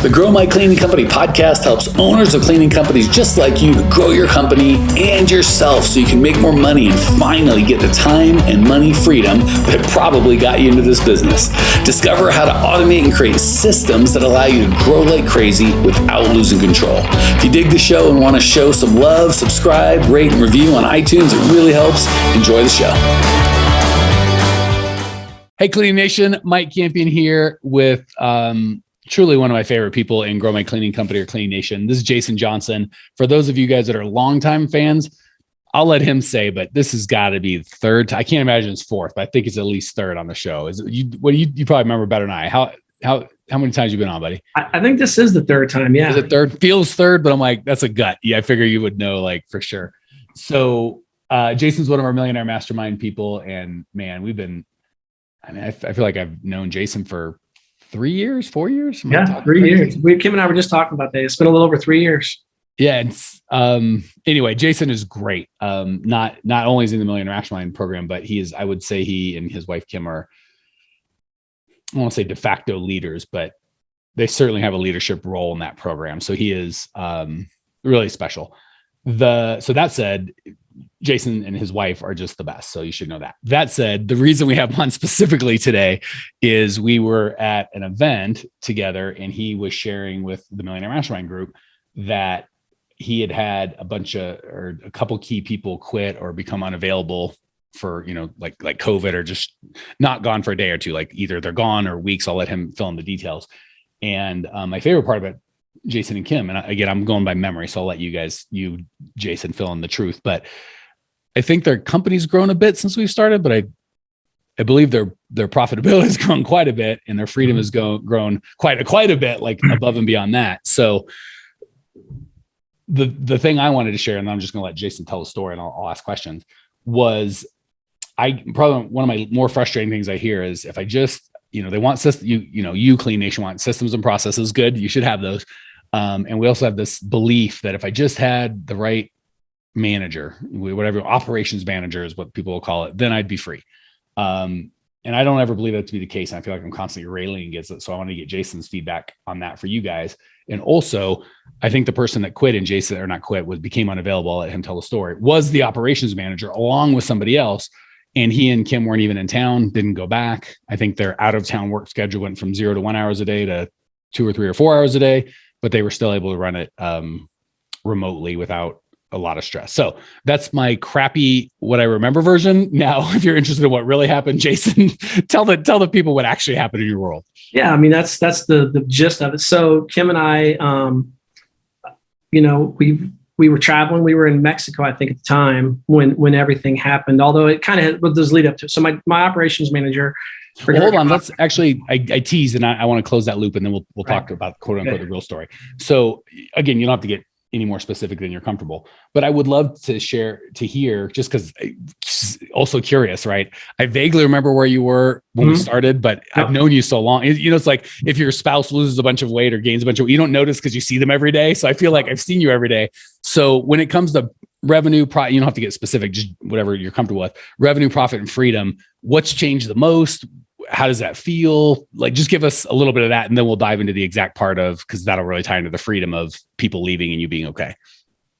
The Grow My Cleaning Company podcast helps owners of cleaning companies just like you to grow your company and yourself so you can make more money and finally get the time and money freedom that probably got you into this business. Discover how to automate and create systems that allow you to grow like crazy without losing control. If you dig the show and want to show some love, subscribe, rate, and review on iTunes. It really helps. Enjoy the show. Hey, Cleaning Nation, Mike Campion here with truly one of my favorite people in Grow My Cleaning Company or Cleaning Nation. This is Jason Johnson. For those of you guys that are longtime fans, I'll let him say, but this has got to be third. I can't imagine it's fourth, but I think it's at least third on the show. Is it, you probably remember better than I. How many times you been on, buddy? I think this is the third time. Yeah. Is it third? Feels third, but I'm like, that's a gut. Yeah, I figure you would know, like, for sure. So Jason's one of our Millionaire Mastermind people, and man, I feel like I've known Jason for 3 years, 4 years. Yeah, 3 years. Kim and I were just talking about that. It's been a little over 3 years. Yeah. Anyway, Jason is great. Not only is he in the Millionaire Mastermind program, but I would say he and his wife, Kim, are, I won't say de facto leaders, but they certainly have a leadership role in that program. So he is really special. So that said, Jason and his wife are just the best. So you should know that. That said, the reason we have him on specifically today is we were at an event together and he was sharing with the Millionaire Mastermind group that he had a couple key people quit or become unavailable for, like COVID, or just not gone for a day or two. Like either they're gone or weeks. I'll let him fill in the details. And my favorite part about Jason and Kim, and again, I'm going by memory, so I'll let you, Jason, fill in the truth. But I think their company's grown a bit since we've started, but I believe their profitability has grown quite a bit, and their freedom has grown quite a bit, like above and beyond that. So the thing I wanted to share, and I'm just going to let Jason tell the story, and I'll ask questions, was probably one of my more frustrating things I hear is if I just, they want systems, you Clean Nation want systems and processes. Good. You should have those. And we also have this belief that if I just had the right manager, whatever operations manager is what people will call it, then I'd be free. And I don't ever believe that to be the case. And I feel like I'm constantly railing against it. So I want to get Jason's feedback on that for you guys. And also, I think the person that quit and Jason, or not quit, became unavailable, I'll let him tell the story, was the operations manager along with somebody else. And he and Kim weren't even in town, didn't go back. I think their out of town work schedule went from 0 to 1 hours a day to 2 or 3 or 4 hours a day, but they were still able to run it remotely without a lot of stress. So that's my crappy, what I remember version. Now, if you're interested in what really happened, Jason, tell the people what actually happened in your world. Yeah. I mean, that's the gist of it. So Kim and I, we were traveling. We were in Mexico, I think, at the time when everything happened, although it kind of was lead up to. So my operations manager. Well, hold on. Let's actually, I teased and I want to close that loop, and then we'll talk about quote unquote the real story. So again, you don't have to get any more specific than you're comfortable, but I would love to hear, just because also curious, right? I vaguely remember where you were when we started, but I've known you so long. It's like if your spouse loses a bunch of weight or gains a bunch of weight, you don't notice because you see them every day. So I feel like I've seen you every day. So when it comes to revenue, you don't have to get specific, just whatever you're comfortable with. Revenue, profit, and freedom. What's changed the most? How does that feel? Like, just give us a little bit of that, and then we'll dive into the exact part of, because that'll really tie into the freedom of people leaving and you being okay.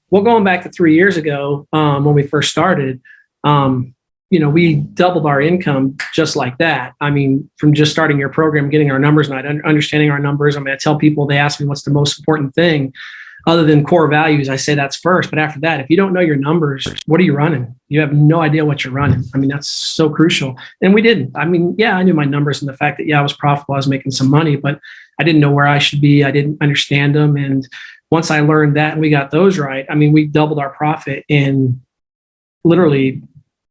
Well, going back to 3 years ago, when we first started, we doubled our income just like that. I mean, from just starting your program, getting our numbers, and understanding our numbers. I mean, I tell people, they ask me what's the most important thing other than core values. I say that's first. But after that, if you don't know your numbers, what are you running? You have no idea what you're running. I mean, that's so crucial. And we didn't. I mean, yeah, I knew my numbers and the fact that, I was profitable, I was making some money, but I didn't know where I should be. I didn't understand them. And once I learned that and we got those right, I mean, we doubled our profit in literally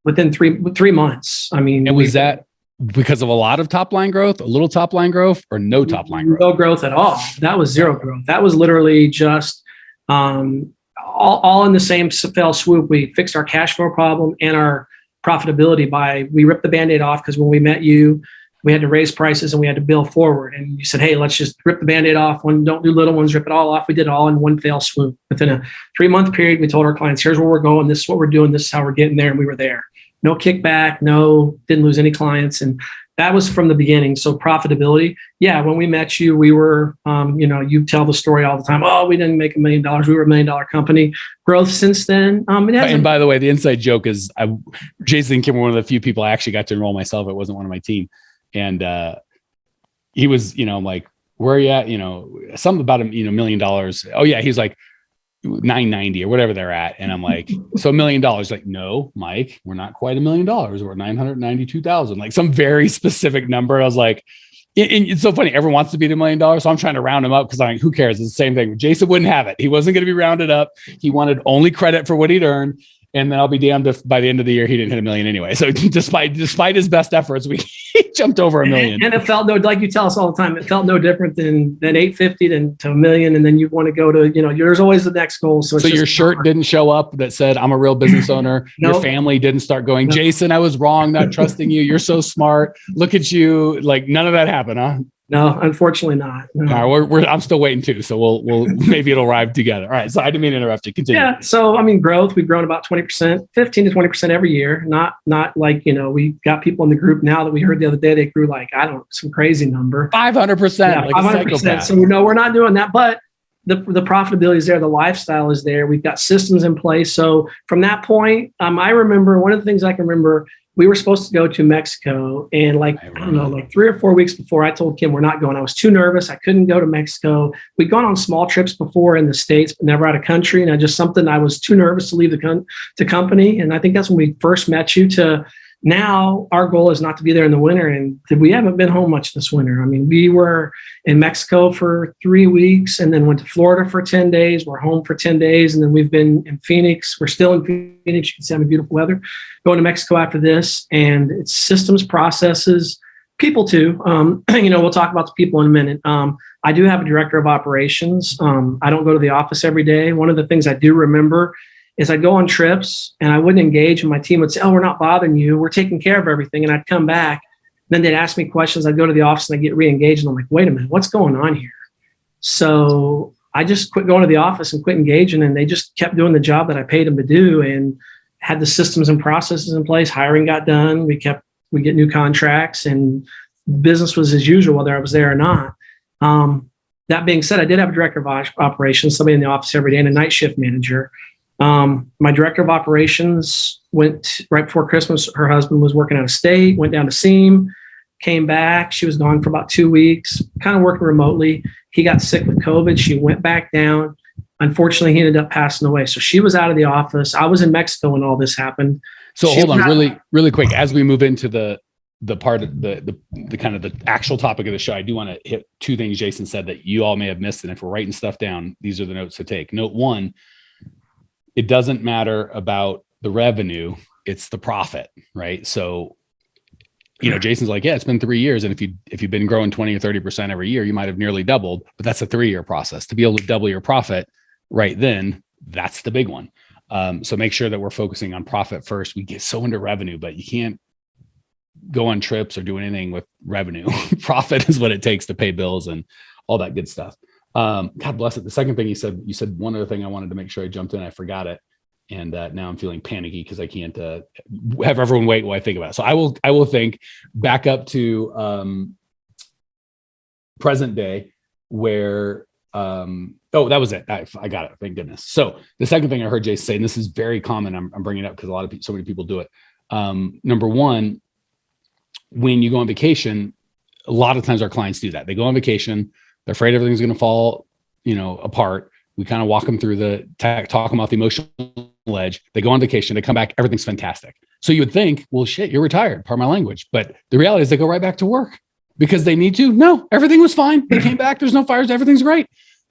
within three months. I mean, and was that because of a lot of top line growth, a little top line growth, or no top line growth? No growth at all. That was zero growth. That was literally just all in the same fell swoop. We fixed our cash flow problem and our profitability we ripped the Band-Aid off, because when we met you, we had to raise prices and we had to bill forward. And you said, hey, let's just rip the Band-Aid off. Don't do little ones, rip it all off. We did it all in one fell swoop. Within a 3-month period, we told our clients, here's where we're going. This is what we're doing. This is how we're getting there. And we were there. No kickback, didn't lose any clients. And that was from the beginning. So profitability. Yeah. When we met you, we were, you tell the story all the time. Oh, we didn't make $1 million. We were $1 million company. Growth since then. And by the way, the inside joke is Jason and Kim were one of the few people I actually got to enroll myself. It wasn't one of my team. And he was, I'm like, where are you at? Something about $1 million. Oh yeah. He's like 990 or whatever they're at. And I'm like, so $1 million. Like, no, Mike, we're not quite $1 million. We're 992,000, like some very specific number. I was like, and it's so funny. Everyone wants to be $1 million. So I'm trying to round him up because I'm like, who cares? It's the same thing. Jason wouldn't have it. He wasn't going to be rounded up. He wanted only credit for what he'd earned. And then I'll be damned if by the end of the year, he didn't hit $1 million anyway. So despite his best efforts, we jumped over $1 million. And it felt like you tell us all the time, it felt no different than 850 to $1 million. And then you want to go to, there's always the next goal. So your shirt didn't show up that said, I'm a real business owner. Nope. Your family didn't start going, Jason, I was wrong, not trusting you. You're so smart. Look at you. Like none of that happened, huh? No, unfortunately not. No. All right, I'm still waiting too. So we'll maybe it'll arrive together. All right. So I didn't mean to interrupt you. Continue. Yeah. So growth, we've grown about 20%, 15 to 20% every year. Not like, we got people in the group now that we heard the other day, they grew like, I don't know, some crazy number. 500%. Yeah, like 500%. So we're not doing that, but the profitability is there. The lifestyle is there. We've got systems in place. So from that point, I remember one of the things I can remember, we were supposed to go to Mexico, and like 3 or 4 weeks before, I told Kim we're not going. I was too nervous. I couldn't go to Mexico. We'd gone on small trips before in the States, but never out of country. And I was too nervous to leave the company. And I think that's when we first met you. To now, our goal is not to be there in the winter. And we haven't been home much this winter. I mean, we were in Mexico for 3 weeks and then went to Florida for 10 days. We're home for 10 days. And then we've been in Phoenix. We're still in Phoenix. You can see I'm in beautiful weather. Going to Mexico after this. And it's systems, processes, people too. We'll talk about the people in a minute. I do have a director of operations. I don't go to the office every day. One of the things I do remember is I'd go on trips and I wouldn't engage, and my team would say, oh, we're not bothering you. We're taking care of everything. And I'd come back. Then they'd ask me questions. I'd go to the office and I'd get re-engaged. And I'm like, wait a minute, what's going on here? So I just quit going to the office and quit engaging. And they just kept doing the job that I paid them to do and had the systems and processes in place. Hiring got done. We get new contracts, and business was as usual, whether I was there or not. That being said, I did have a director of operations, somebody in the office every day, and a night shift manager. My director of operations went right before Christmas. Her husband was working out of state, went down to see him, came back. She was gone for about 2 weeks, kind of working remotely. He got sick with COVID. She went back down. Unfortunately, he ended up passing away. So she was out of the office. I was in Mexico when all this happened. So hold on really quick. As we move into the part of the kind of the actual topic of the show, I do want to hit 2 things Jason said that you all may have missed. And if we're writing stuff down, these are the notes to take. Note 1, it doesn't matter about the revenue, it's the profit, right? So, Jason's like, yeah, it's been 3 years. And if you've been growing 20 or 30% every year, you might have nearly doubled, but that's a 3-year process. To be able to double your profit right then, that's the big one. So make sure that we're focusing on profit first. We get so into revenue, but you can't go on trips or do anything with revenue. Profit is what it takes to pay bills and all that good stuff. God bless it. The second thing you said one other thing I wanted to make sure I jumped in. I forgot it. And now I'm feeling panicky because I can't have everyone wait while I think about it. So I will think back up to present day where, that was it. I got it. Thank goodness. So the second thing I heard Jason say, and this is very common, I'm bringing it up because so many people do it. Number 1, when you go on vacation, a lot of times our clients do that. They go on vacation. They're afraid everything's going to fall, apart. We kind of walk them through talk them off the emotional ledge. They go on vacation. They come back. Everything's fantastic. So you would think, well, shit, you're retired. Pardon my language. But the reality is they go right back to work because they need to. No, everything was fine. They came back. There's no fires. Everything's great.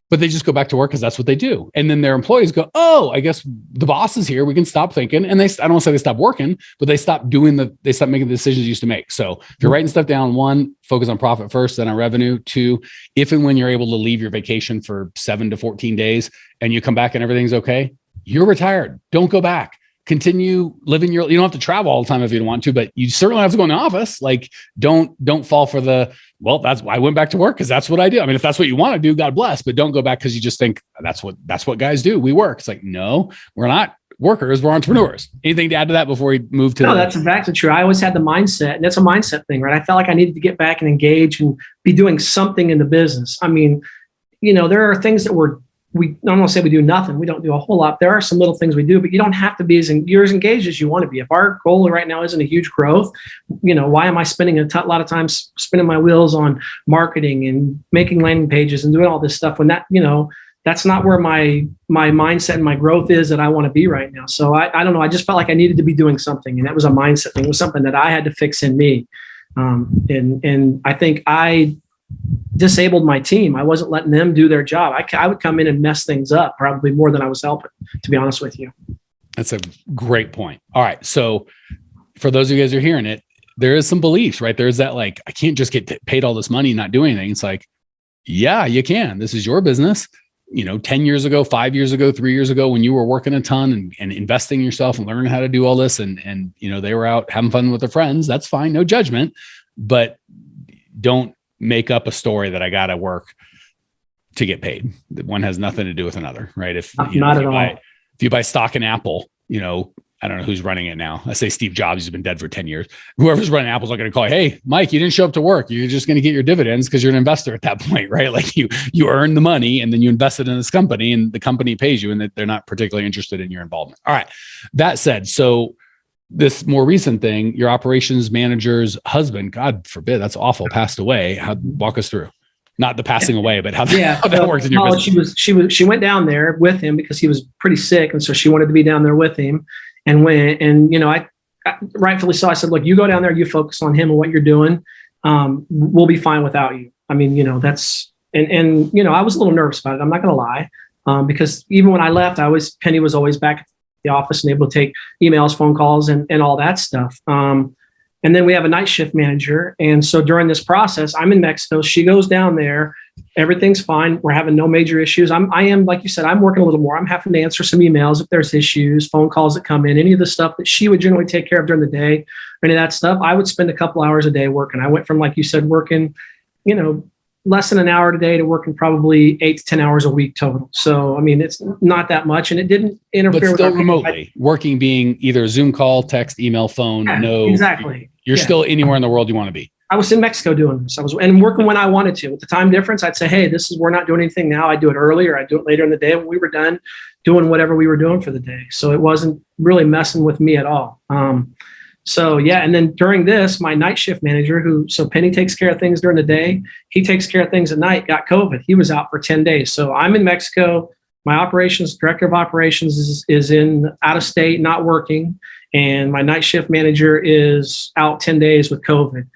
But they just go back to work because that's what they do. And then their employees go, oh, I guess the boss is here. We can stop thinking. And I don't want to say they stop working, but they stop making the decisions you used to make. So if you're writing stuff down, 1, focus on profit first, then on revenue. 2, if and when you're able to leave your vacation for 7 to 14 days and you come back and everything's okay, you're retired. Don't go back. Continue living you don't have to travel all the time if you don't want to, but you certainly have to go in the office. Like don't fall for that's why I went back to work because that's what I do. I mean, if that's what you want to do, God bless, but don't go back because you just think that's what guys do. We work. It's like, no, we're workers, we're entrepreneurs. Anything to add to that before we move to? No, that's exactly true. I always had the mindset, and that's a mindset thing, right? I felt like I needed to get back and engage and be doing something in the business. I mean, there are things that I'm not going to say we do nothing. We don't do a whole lot. There are some little things we do, but you don't have to be you're as engaged as you want to be. If our goal right now isn't a huge growth, why am I spending a lot of time spinning my wheels on marketing and making landing pages and doing all this stuff when that's not where my mindset and my growth is that I want to be right now. So I don't know. I just felt like I needed to be doing something, and that was a mindset thing. It was something that I had to fix in me. And I think I disabled my team. I wasn't letting them do their job. I would come in and mess things up probably more than I was helping, to be honest with you. That's a great point. All right. So for those of you guys who are hearing it, there is some beliefs, right? There's that, like, I can't just get paid all this money and not do anything. It's like, yeah, you can. This is your business. 10 years ago, 5 years ago, 3 years ago, when you were working a ton and investing in yourself and learning how to do all this, and they were out having fun with their friends, that's fine. No judgment, but don't make up a story that I got to work to get paid. One has nothing to do with another, right? If you buy stock in Apple, I don't know who's running it now. I say Steve Jobs, he's been dead for 10 years. Whoever's running Apple's not going to call, hey, Mike, you didn't show up to work. You're just going to get your dividends because you're an investor at that point, right? Like you earn the money and then you invest it in this company and the company pays you, and they're not particularly interested in your involvement. All right. That said, so this more recent thing, your operations manager's husband, God forbid, that's awful, passed away. Walk us through. Not the passing away, but how that worked in your business. She went down there with him because he was pretty sick, and so she wanted to be down there with him. And I rightfully so. I said, look, you go down there, you focus on him and what you're doing. We'll be fine without you. I mean, that's I was a little nervous about it. I'm not going to lie, because even when I left, Penny was always back at the office and able to take emails, phone calls, and all that stuff. And then we have a night shift manager. And so during this process, I'm in Mexico. She goes down there. Everything's fine. We're having no major issues. I am, like you said, I'm working a little more. I'm having to answer some emails if there's issues, phone calls that come in, any of the stuff that she would generally take care of during the day, any of that stuff. I would spend a couple hours a day working. I went from, like you said, working, less than an hour a day to working probably 8 to 10 hours a week total. So, I mean, it's not that much, and it didn't interfere with still remotely working, being either Zoom call, text, email, phone. Yeah, no, exactly. You're still anywhere in the world you want to be. I was in Mexico doing this. And working when I wanted to. With the time difference, I'd say, hey, we're not doing anything now. I do it earlier. I do it later in the day when we were done doing whatever we were doing for the day. So it wasn't really messing with me at all. And then during this, my night shift manager, so Penny takes care of things during the day, he takes care of things at night, got COVID. He was out for 10 days. So I'm in Mexico. My director of operations is out of state, not working. And my night shift manager is out 10 days with COVID.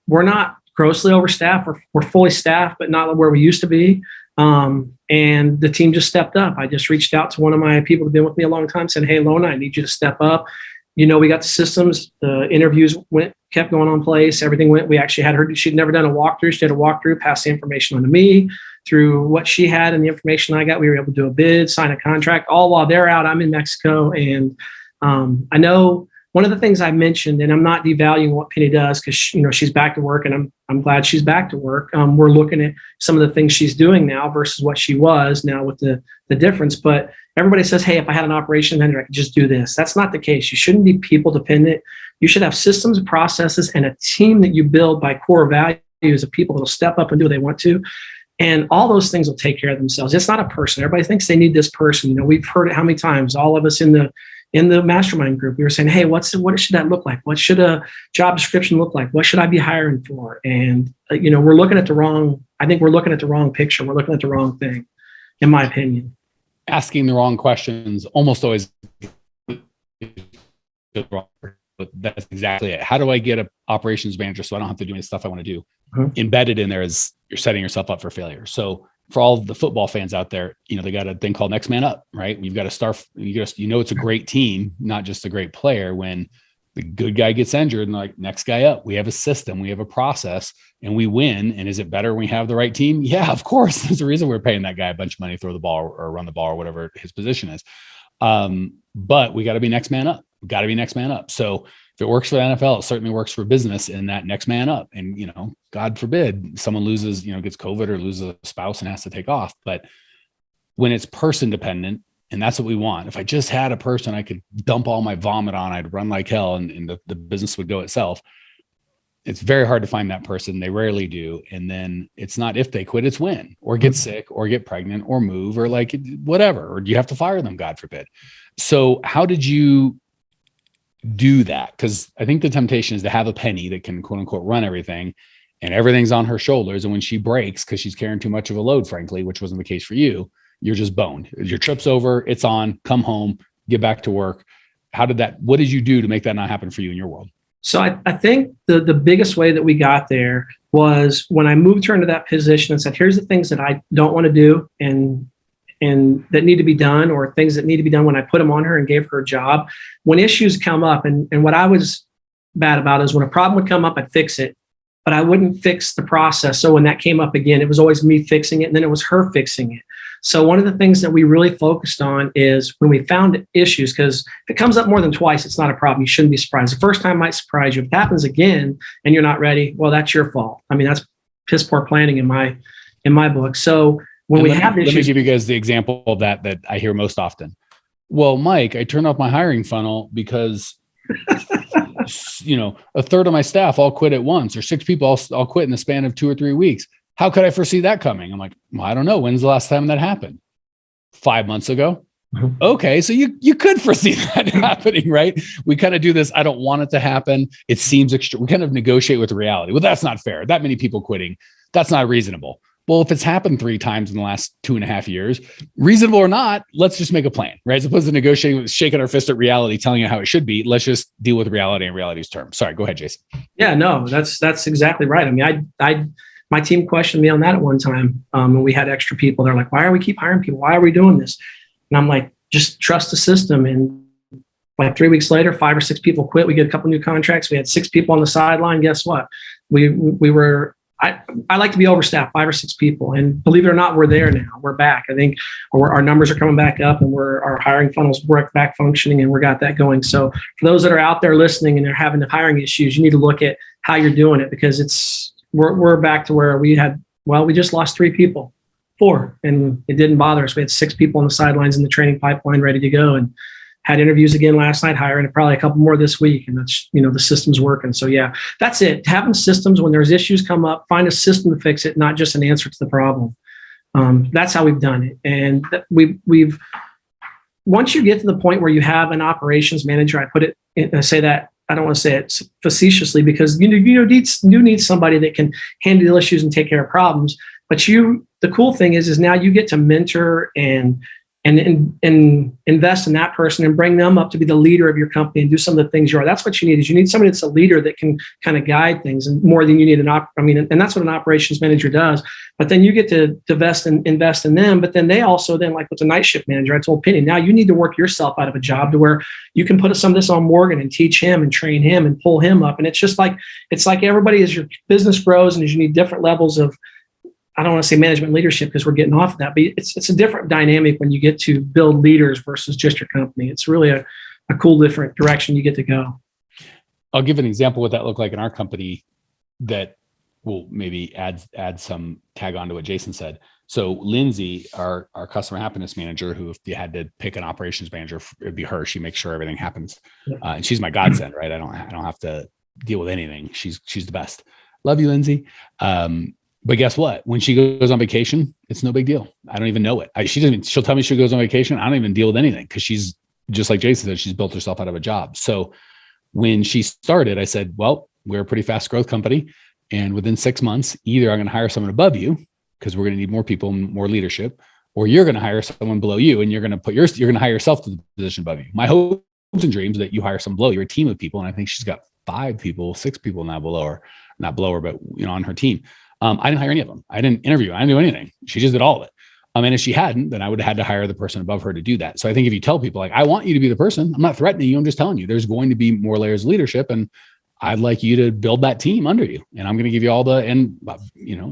We're not grossly overstaffed. We're fully staffed, but not where we used to be. And the team just stepped up. I just reached out to one of my people who've been with me a long time, said, hey, Lona, I need you to step up. We got the systems, the interviews kept going on place. Everything went. We actually had her. She'd never done a walkthrough. She did a walkthrough, passed the information on to me. Through what she had and the information I got, we were able to do a bid, sign a contract, all while they're out. I'm in Mexico. And I know one of the things I mentioned, and I'm not devaluing what Penny does because she's back to work, and I'm glad she's back to work. We're looking at some of the things she's doing now versus what she was now with the difference. But everybody says, hey, if I had an operation manager, I could just do this. That's not the case. You shouldn't be people dependent. You should have systems and processes and a team that you build by core values of people that will step up and do what they want to. And all those things will take care of themselves. It's not a person. Everybody thinks they need this person. We've heard it how many times. All of us in the mastermind group, we were saying, hey, what should that look like? What should a job description look like? What should I be hiring for? And, we're looking at the wrong picture. We're looking at the wrong thing, in my opinion. Asking the wrong questions almost always wrong. But that's exactly it. How do I get an operations manager so I don't have to do any stuff I want to do? Embedded in there is you're setting yourself up for failure. So for all the football fans out there, they got a thing called next man up, right? You've got to start, it's a great team, not just a great player. When the good guy gets injured and like, next guy up, we have a system, we have a process, and we win. And is it better when we have the right team? Yeah, of course. There's a reason we're paying that guy a bunch of money to throw the ball or run the ball or whatever his position is. But we got to be next man up. We've got to be next man up. So if it works for the NFL, it certainly works for business in that next man up. And, God forbid someone loses, gets COVID or loses a spouse and has to take off. But when it's person dependent, And that's what we want. If I just had a person I could dump all my vomit on, I'd run like hell and the business would go itself. It's very hard to find that person. They rarely do. And then it's not if they quit, it's when, or get sick or get pregnant or move or like whatever, or you have to fire them, God forbid. So how did you do that? Because I think the temptation is to have a penny that can quote unquote run everything, and everything's on her shoulders. And when she breaks, because she's carrying too much of a load, frankly, which wasn't the case for you, you're just boned. Your trip's over, it's on, come home, get back to work. What did you do to make that not happen for you in your world? So I think the biggest way that we got there was when I moved her into that position and said, here's the things that I don't want to do and that need to be done, or things that need to be done, when I put them on her and gave her a job. When issues come up, and what I was bad about is when a problem would come up, I'd fix it, but I wouldn't fix the process. So when that came up again, it was always me fixing it, and then it was her fixing it. So one of the things that we really focused on is when we found issues, because if it comes up more than twice, it's not a problem. You shouldn't be surprised. The first time might surprise you. If it happens again and you're not ready, well, that's your fault. I mean, that's piss poor planning in my book. So when we have issues, let me give you guys the example of that I hear most often. Well, Mike, I turned off my hiring funnel because a third of my staff all quit at once, or 6 people all quit in the span of 2 or 3 weeks. How could I foresee that coming? I'm like, well, I don't know. When's the last time that happened? 5 months ago. Mm-hmm. Okay. So you could foresee that happening, right? We kind of do this. I don't want it to happen. It seems extreme. We kind of negotiate with reality. Well, that's not fair. That many people quitting. That's not reasonable. Well, if it's happened 3 times in the last 2.5 years, reasonable or not, let's just make a plan, right? As opposed to negotiating, shaking our fist at reality, telling you how it should be. Let's just deal with reality and reality's terms. Sorry, go ahead, Jason. Yeah, no, that's exactly right. I mean, my team questioned me on that at one time when we had extra people. They're like, why are we keep hiring people? Why are we doing this? And I'm like, just trust the system. And like 3 weeks later, 5 or 6 people quit. We get a couple new contracts. We had 6 people on the sideline. Guess what? We were, I like to be overstaffed, 5 or 6 people. And believe it or not, we're there now. We're back. I think our numbers are coming back up, and our hiring funnels work back functioning, and we got that going. So for those that are out there listening and they're having the hiring issues, you need to look at how you're doing it, because we're back to where we just lost 3 people, 4, and it didn't bother us. We had 6 people on the sidelines in the training pipeline ready to go, and had interviews again last night, hiring probably a couple more this week. And that's, the system's working. So yeah, that's it. Having systems when there's issues come up, find a system to fix it, not just an answer to the problem. That's how we've done it. And we've once you get to the point where you have an operations manager, I say that, I don't want to say it facetiously, because you need somebody that can handle issues and take care of problems. But the cool thing is now you get to mentor and invest in that person and bring them up to be the leader of your company and do some of the things you are. That's what you need. Is you need somebody that's a leader that can kind of guide things, and more than you need and that's what an operations manager does. But then you get to invest in them. But then they also like with the night shift manager, I told Penny, now you need to work yourself out of a job to where you can put some of this on Morgan and teach him and train him and pull him up. And it's like everybody, as your business grows and as you need different levels of, I don't want to say management leadership because we're getting off of that, but it's a different dynamic when you get to build leaders versus just your company. It's really a cool, different direction you get to go. I'll give an example of what that looked like in our company that will maybe add some tag on to what Jason said. So Lindsay, our customer happiness manager, who if you had to pick an operations manager, it'd be her. She makes sure everything happens. And she's my godsend, right? I don't have to deal with anything. She's the best. Love you, Lindsay. But guess what? When she goes on vacation, it's no big deal. I don't even know it. She'll tell me she goes on vacation. I don't even deal with anything because she's just like Jason said, she's built herself out of a job. So when she started, I said, well, we're a pretty fast growth company. And within 6 months, either I'm going to hire someone above you because we're going to need more people and more leadership, or you're going to hire someone below you and you're going to hire yourself to the position above you. My hopes and dreams that you hire someone below you, a team of people. And I think she's got 6 people now below her, not below her, but on her team. I didn't hire any of them. I didn't interview. I didn't do anything. She just did all of it. And if she hadn't, then I would have had to hire the person above her to do that. So I think if you tell people I want you to be the person, I'm not threatening you. I'm just telling you there's going to be more layers of leadership, and I'd like you to build that team under you. And I'm going to give you all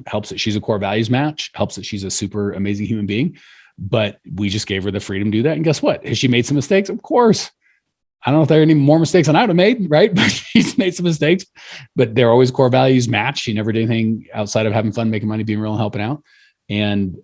helps that she's a core values match, helps that she's a super amazing human being, but we just gave her the freedom to do that. And guess what? Has she made some mistakes? Of course. I don't know if there are any more mistakes than I would have made, right? But she's made some mistakes, but they're always core values match. She never did anything outside of having fun, making money, being real, and helping out. And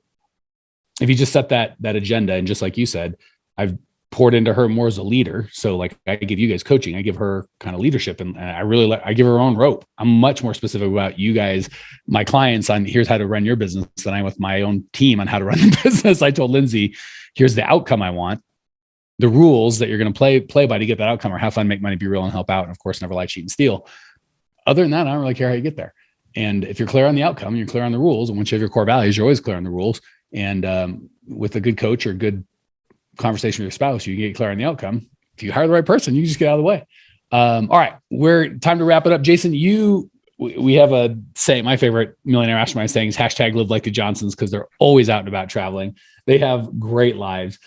if you just set that agenda, and just like you said, I've poured into her more as a leader. So like I give you guys coaching, I give her kind of leadership, and I give her own rope. I'm much more specific about you guys, my clients, on here's how to run your business than I am with my own team on how to run the business. I told Lindsay, here's the outcome I want. The rules that you're going to play by to get that outcome are have fun, make money, be real, and help out. And of course, never lie, cheat, and steal. Other than that, I don't really care how you get there. And if you're clear on the outcome, you're clear on the rules. And once you have your core values, you're always clear on the rules. And with a good coach or good conversation with your spouse, you can get clear on the outcome. If you hire the right person, you just get out of the way. All right, we're time to wrap it up. Jason, we have a saying, my favorite Millionaire Mastermind saying is hashtag live like the Johnsons, because they're always out and about traveling. They have great lives.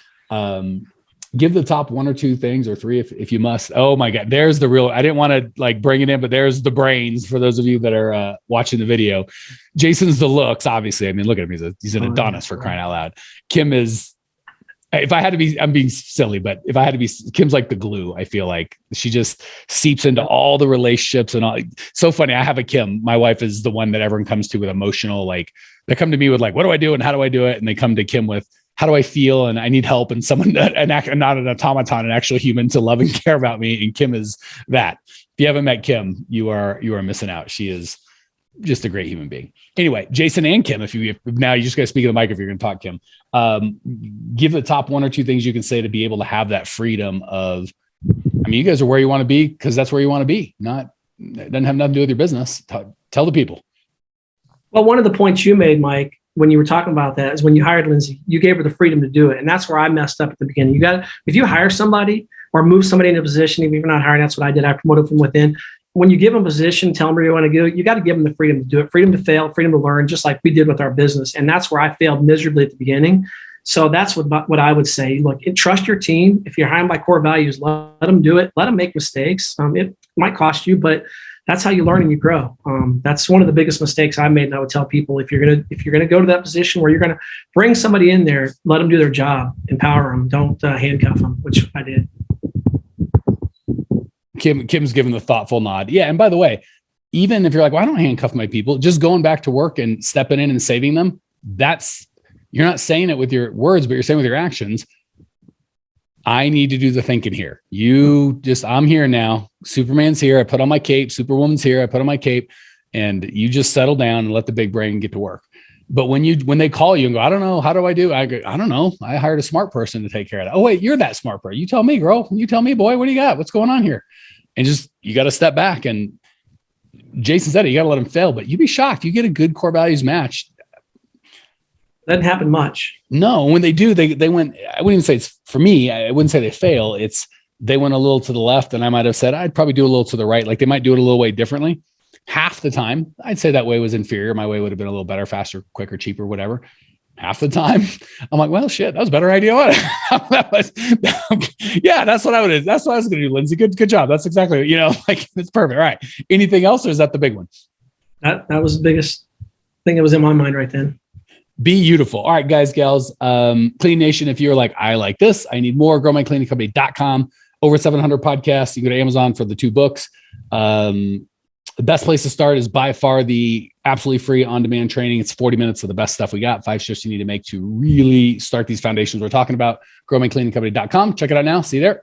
Give the top one or two things, or three if you must. Oh my God, there's the real, I didn't want to like bring it in, but there's the brains for those of you that are watching the video. Jason's the looks, obviously. I mean, look at him. He's an Adonis for crying out loud. Kim is, if I had to be, I'm being silly, but if I had to be, Kim's like the glue. I feel like she just seeps into all the relationships and all. So funny. I have a Kim. My wife is the one that everyone comes to with emotional, like they come to me with like, what do I do and how do I do it? And they come to Kim with, how do I feel? And I need help, and someone not an automaton, an actual human to love and care about me. And Kim is that. If you haven't met Kim, you are missing out. She is just a great human being. Anyway, Jason and Kim, if now you just got to speak of the mic if you're going to talk, Kim. Give the top one or two things you can say to be able to have that freedom of, I mean, you guys are where you want to be because that's where you want to be. It doesn't have nothing to do with your business. Tell the people. Well, one of the points you made, Mike, when you were talking about that is when you hired Lindsay, you gave her the freedom to do it. And that's where I messed up at the beginning. If you hire somebody or move somebody into a position, even if you're not hiring, that's what I did. I promoted from within. When you give them a position, tell them where you want to go, you got to give them the freedom to do it, freedom to fail, freedom to learn, just like we did with our business. And that's where I failed miserably at the beginning. So that's what I would say. Look, trust your team. If you're hiring by core values, let them do it. Let them make mistakes. It might cost you, but that's how you learn and you grow. That's one of the biggest mistakes I made. And I would tell people, if you're gonna go to that position where you're gonna bring somebody in there, let them do their job, empower them, don't handcuff them, which I did. Kim's given the thoughtful nod. Yeah, and by the way, even if you're like, well, I don't handcuff my people, just going back to work and stepping in and saving them, you're not saying it with your words, but you're saying with your actions. I need to do the thinking here. I'm here now. Superman's here. I put on my cape. Superwoman's here. I put on my cape, and you just settle down and let the big brain get to work. But when they call you and go, I don't know, how do I do? I go, I don't know. I hired a smart person to take care of that. Oh wait, you're that smart person. You tell me, girl. You tell me, boy. What do you got? What's going on here? And you got to step back. And Jason said it. You got to let them fail. But you'd be shocked. You get a good core values match. Doesn't happen much. No, when they do, they went, I wouldn't even say it's for me. I wouldn't say they fail. They went a little to the left, and I might've said, I'd probably do a little to the right. Like they might do it a little way differently. Half the time I'd say that way was inferior. My way would have been a little better, faster, quicker, cheaper, whatever. Half the time I'm like, well, shit, that was a better idea. Yeah, that's what I would have. That's what I was going to do, Lindsay. Good job. That's exactly, like it's perfect. All right. Anything else, or is that the big one? That was the biggest thing that was in my mind right then. Beautiful. All right, guys, gals, Clean Nation. If you're like, I like this, I need more, growmycleaningcompany.com, over 700 podcasts. You go to Amazon for the 2 books. The best place to start is by far the absolutely free on-demand training. It's 40 minutes of the best stuff we got, 5 shifts you need to make to really start these foundations we're talking about. growmycleaningcompany.com. Check it out now. See you there.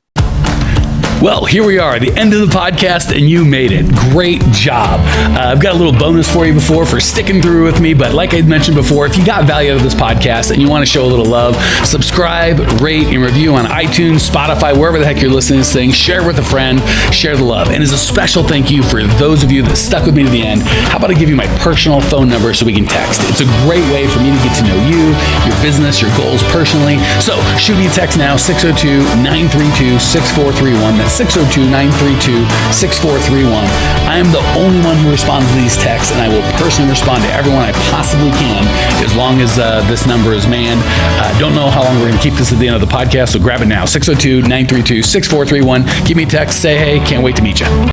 Well, here we are, the end of the podcast, and you made it. Great job. I've got a little bonus for you for sticking through with me. But like I mentioned before, if you got value out of this podcast and you want to show a little love, subscribe, rate, and review on iTunes, Spotify, wherever the heck you're listening to this thing. Share with a friend, share the love. And as a special thank you for those of you that stuck with me to the end, how about I give you my personal phone number so we can text? It's a great way for me to get to know you, your business, your goals personally. So shoot me a text now, 602-932-6431. That's 602-932-6431. I am the only one who responds to these texts, and I will personally respond to everyone I possibly can as long as this number is manned. Don't know how long we're going to keep this at the end of the podcast, so grab it now. 602-932-6431. Give me a text. Say, hey, can't wait to meet you.